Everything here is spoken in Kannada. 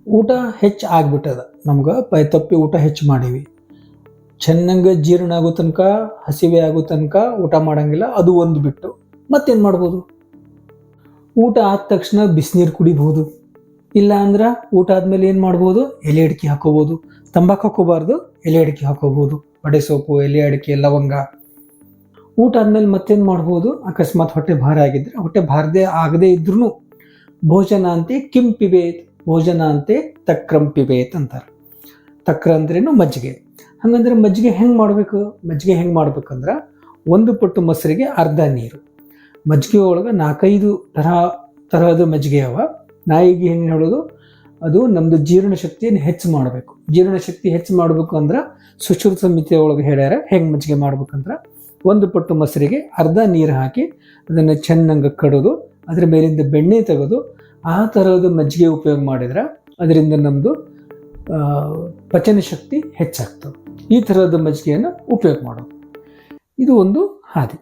ಊಟ ಹೆಚ್ಚು ಆಗ್ಬಿಟ್ಟದ, ನಮ್ಗೆ ಪೈತಪ್ಪಿ ಊಟ ಹೆಚ್ಚು ಮಾಡೀವಿ, ಚೆನ್ನಾಗಿ ಜೀರ್ಣ ಆಗೋ ತನಕ, ಹಸಿವೆ ಆಗೋ ತನಕ ಊಟ ಮಾಡಂಗಿಲ್ಲ. ಅದು ಒಂದು ಬಿಟ್ಟು ಮತ್ತೇನು ಮಾಡ್ಬೋದು? ಊಟ ಆದ ತಕ್ಷಣ ಬಿಸಿನೀರು ಕುಡಿಬಹುದು. ಇಲ್ಲ ಅಂದ್ರೆ ಊಟ ಆದಮೇಲೆ ಏನು ಮಾಡ್ಬೋದು? ಎಲೆ ಅಡಿಕೆ ಹಾಕೋಬೋದು. ತಂಬಾಕು ಹಾಕೋಬಾರ್ದು, ಎಲೆ ಅಡಿಕೆ ಹಾಕೋಬೋದು. ಬಡೆ ಸೊಪ್ಪು, ಎಲೆ ಅಡಿಕೆ, ಲವಂಗ. ಊಟ ಆದಮೇಲೆ ಮತ್ತೇನು ಮಾಡ್ಬೋದು? ಅಕಸ್ಮಾತ್ ಹೊಟ್ಟೆ ಭಾರ ಆಗಿದ್ರೆ, ಹೊಟ್ಟೆ ಭಾರದೇ ಆಗದೇ ಇದ್ರೂ ಭೋಜನ ಅಂತೆ ಕಿಂ ಪಿಬೇತ್, ಭೋಜನ ಅಂತೆ ತಕ್ರಂ ಪಿಬೇತ್ ಅಂತಾರೆ. ತಕ್ರ ಅಂದ್ರೇನು? ಮಜ್ಜಿಗೆ. ಹಂಗಂದ್ರೆ ಮಜ್ಜಿಗೆ ಹೆಂಗೆ ಮಾಡಬೇಕು? ಮಜ್ಜಿಗೆ ಹೆಂಗೆ ಮಾಡ್ಬೇಕಂದ್ರೆ, ಒಂದು ಪಟ್ಟು ಮೊಸರಿಗೆ ಅರ್ಧ ನೀರು. ಮಜ್ಜಿಗೆ ಒಳಗೆ 4-5 ತರಹದ ಮಜ್ಜಿಗೆ ಅವ. ನಾಯಿಗೆ ಹೆಂಗೆ ಹೇಳೋದು, ಅದು ನಮ್ಮದು ಜೀರ್ಣಶಕ್ತಿಯನ್ನು ಹೆಚ್ಚು ಮಾಡಬೇಕು. ಜೀರ್ಣಶಕ್ತಿ ಹೆಚ್ಚು ಮಾಡಬೇಕು ಅಂದ್ರೆ ಸುಶ್ರುತ ಸಂಹಿತೆ ಒಳಗೆ ಹೇಳ್ಯಾರ ಹೆಂಗೆ ಮಜ್ಜಿಗೆ ಮಾಡ್ಬೇಕಂದ್ರೆ, ಒಂದು ಪಟ್ಟು ಮೊಸರಿಗೆ ಅರ್ಧ ನೀರು ಹಾಕಿ ಅದನ್ನು ಚೆನ್ನಾಗಿ ಕಡಿದು ಅದ್ರ ಮೇಲಿಂದ ಬೆಣ್ಣೆ ತೆಗೆದು ಆ ಥರದ ಮಜ್ಜಿಗೆ ಉಪಯೋಗ ಮಾಡಿದ್ರೆ ಅದರಿಂದ ನಮ್ಮದು ಪಚನ ಶಕ್ತಿ ಹೆಚ್ಚಾಗ್ತದೆ. ಈ ಥರದ ಮಜ್ಜಿಗೆಯನ್ನು ಉಪಯೋಗ ಮಾಡೋದು ಇದು ಒಂದು ಹಾದಿ.